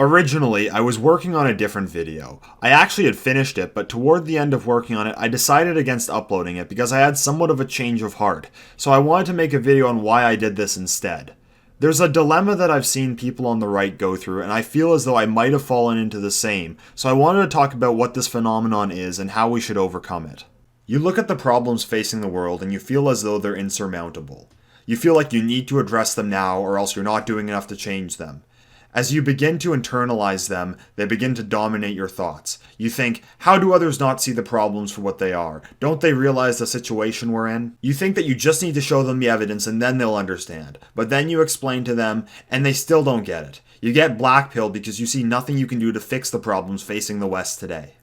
Originally, I was working on a different video. I actually had finished it, but toward the end of working on it, I decided against uploading it because I had somewhat of a change of heart, so I wanted to make a video on why I did this instead. There's a dilemma that I've seen people on the right go through, and I feel as though I might have fallen into the same, so I wanted to talk about what this phenomenon is and how we should overcome it. You look at the problems facing the world and you feel as though they're insurmountable. You feel like you need to address them now or else you're not doing enough to change them. As you begin to internalize them, they begin to dominate your thoughts. You think, how do others not see the problems for what they are? Don't they realize the situation we're in? You think that you just need to show them the evidence and then they'll understand. But then you explain to them, and they still don't get it. You get blackpilled because you see nothing you can do to fix the problems facing the West today.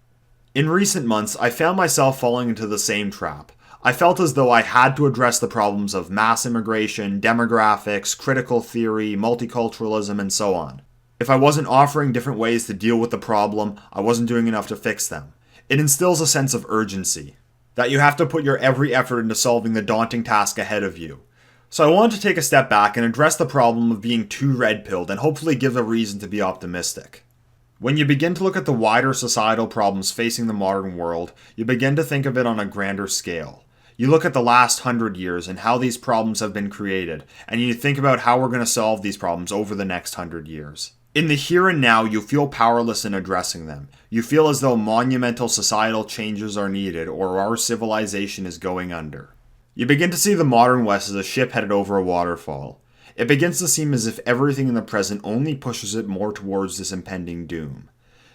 In recent months, I found myself falling into the same trap. I felt as though I had to address the problems of mass immigration, demographics, critical theory, multiculturalism, and so on. If I wasn't offering different ways to deal with the problem, I wasn't doing enough to fix them. It instills a sense of urgency, that you have to put your every effort into solving the daunting task ahead of you. So I wanted to take a step back and address the problem of being too red-pilled and hopefully give a reason to be optimistic. When you begin to look at the wider societal problems facing the modern world, you begin to think of it on a grander scale. You look at the last 100 years and how these problems have been created, and you think about how we're going to solve these problems over the next 100 years. In the here and now, you feel powerless in addressing them. You feel as though monumental societal changes are needed or our civilization is going under. You begin to see the modern West as a ship headed over a waterfall. It begins to seem as if everything in the present only pushes it more towards this impending doom.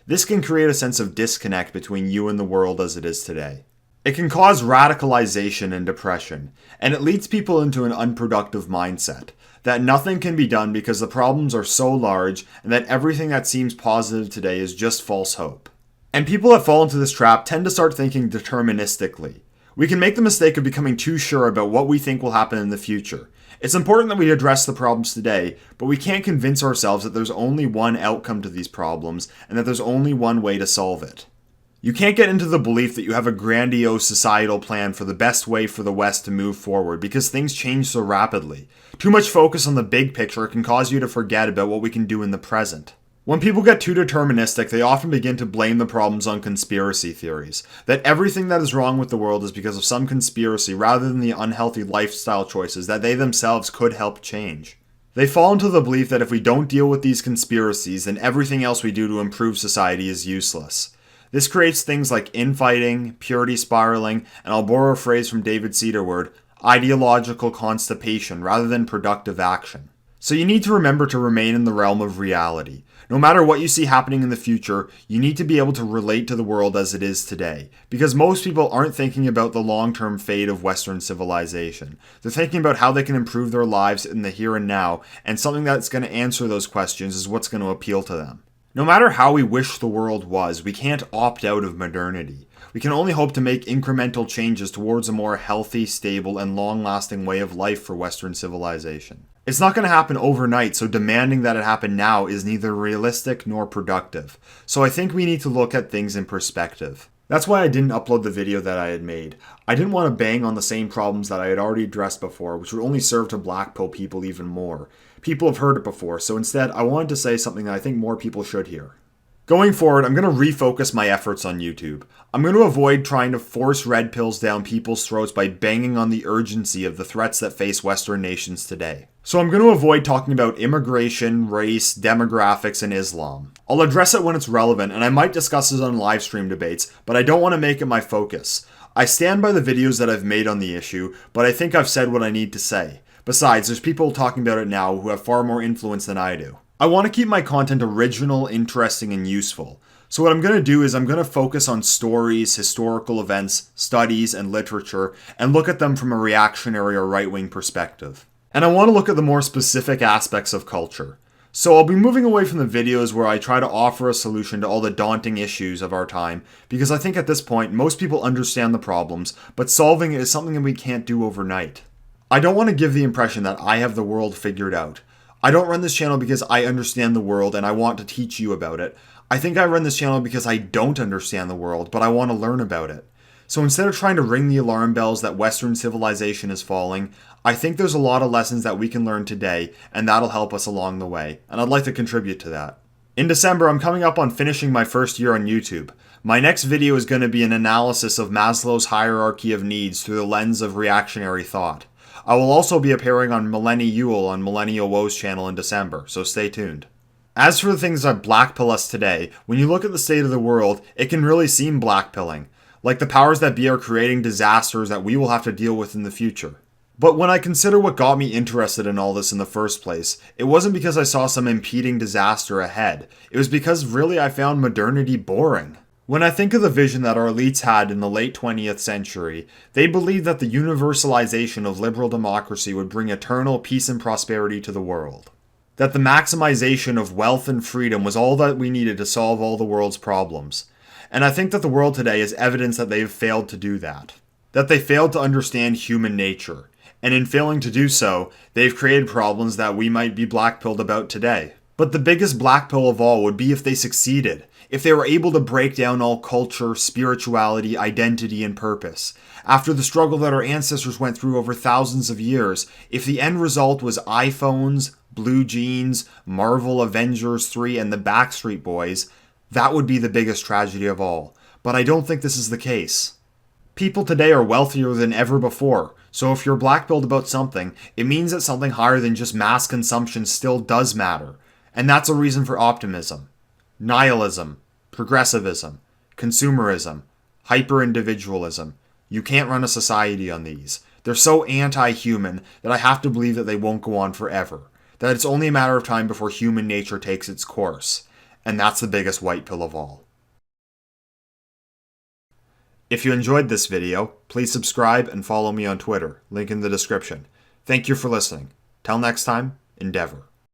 This can create a sense of disconnect between you and the world as it is today. It can cause radicalization and depression, and it leads people into an unproductive mindset, that nothing can be done because the problems are so large and that everything that seems positive today is just false hope. And people that fall into this trap tend to start thinking deterministically. We can make the mistake of becoming too sure about what we think will happen in the future. It's important that we address the problems today, but we can't convince ourselves that there's only one outcome to these problems and that there's only one way to solve it. You can't get into the belief that you have a grandiose societal plan for the best way for the West to move forward because things change so rapidly. Too much focus on the big picture can cause you to forget about what we can do in the present. When people get too deterministic, they often begin to blame the problems on conspiracy theories. That everything that is wrong with the world is because of some conspiracy rather than the unhealthy lifestyle choices that they themselves could help change. They fall into the belief that if we don't deal with these conspiracies, then everything else we do to improve society is useless. This creates things like infighting, purity spiraling, and I'll borrow a phrase from David Cedarward, ideological constipation rather than productive action. So you need to remember to remain in the realm of reality. No matter what you see happening in the future, you need to be able to relate to the world as it is today. Because most people aren't thinking about the long-term fate of Western civilization. They're thinking about how they can improve their lives in the here and now, and something that's going to answer those questions is what's going to appeal to them. No matter how we wish the world was, we can't opt out of modernity. We can only hope to make incremental changes towards a more healthy, stable, and long-lasting way of life for Western civilization. It's not going to happen overnight, so demanding that it happen now is neither realistic nor productive. So I think we need to look at things in perspective. That's why I didn't upload the video that I had made. I didn't want to bang on the same problems that I had already addressed before, which would only serve to blackpill people even more. People have heard it before, so instead I wanted to say something that I think more people should hear. Going forward, I'm going to refocus my efforts on YouTube. I'm going to avoid trying to force red pills down people's throats by banging on the urgency of the threats that face Western nations today. So I'm going to avoid talking about immigration, race, demographics, and Islam. I'll address it when it's relevant, and I might discuss it on live stream debates, but I don't want to make it my focus. I stand by the videos that I've made on the issue, but I think I've said what I need to say. Besides, there's people talking about it now who have far more influence than I do. I want to keep my content original, interesting, and useful. So what I'm going to do is I'm going to focus on stories, historical events, studies, and literature, and look at them from a reactionary or right-wing perspective. And I want to look at the more specific aspects of culture. So I'll be moving away from the videos where I try to offer a solution to all the daunting issues of our time, because I think at this point most people understand the problems, but solving it is something that we can't do overnight. I don't want to give the impression that I have the world figured out. I don't run this channel because I understand the world and I want to teach you about it. I think I run this channel because I don't understand the world, but I want to learn about it. So instead of trying to ring the alarm bells that Western civilization is falling, I think there's a lot of lessons that we can learn today, and that'll help us along the way, and I'd like to contribute to that. In December, I'm coming up on finishing my first year on YouTube. My next video is going to be an analysis of Maslow's hierarchy of needs through the lens of reactionary thought. I will also be appearing on Melanie Ewell on Millennial Woe's channel in December, so stay tuned. As for the things that blackpill us today, when you look at the state of the world, it can really seem blackpilling. Like the powers that be are creating disasters that we will have to deal with in the future. But when I consider what got me interested in all this in the first place, it wasn't because I saw some impeding disaster ahead. It was because really I found modernity boring. When I think of the vision that our elites had in the late 20th century, they believed that the universalization of liberal democracy would bring eternal peace and prosperity to the world. That the maximization of wealth and freedom was all that we needed to solve all the world's problems. And I think that the world today is evidence that they have failed to do that. That they failed to understand human nature. And in failing to do so, they've created problems that we might be blackpilled about today. But the biggest blackpill of all would be if they succeeded. If they were able to break down all culture, spirituality, identity, and purpose. After the struggle that our ancestors went through over thousands of years, if the end result was iPhones, blue jeans, Marvel Avengers 3, and the Backstreet Boys, that would be the biggest tragedy of all. But I don't think this is the case. People today are wealthier than ever before, so if you're blackpilled about something, it means that something higher than just mass consumption still does matter. And that's a reason for optimism. Nihilism, progressivism, consumerism, hyper-individualism. You can't run a society on these. They're so anti-human that I have to believe that they won't go on forever. That it's only a matter of time before human nature takes its course. And that's the biggest white pill of all. If you enjoyed this video, please subscribe and follow me on Twitter, link in the description. Thank you for listening. Till next time, endeavor.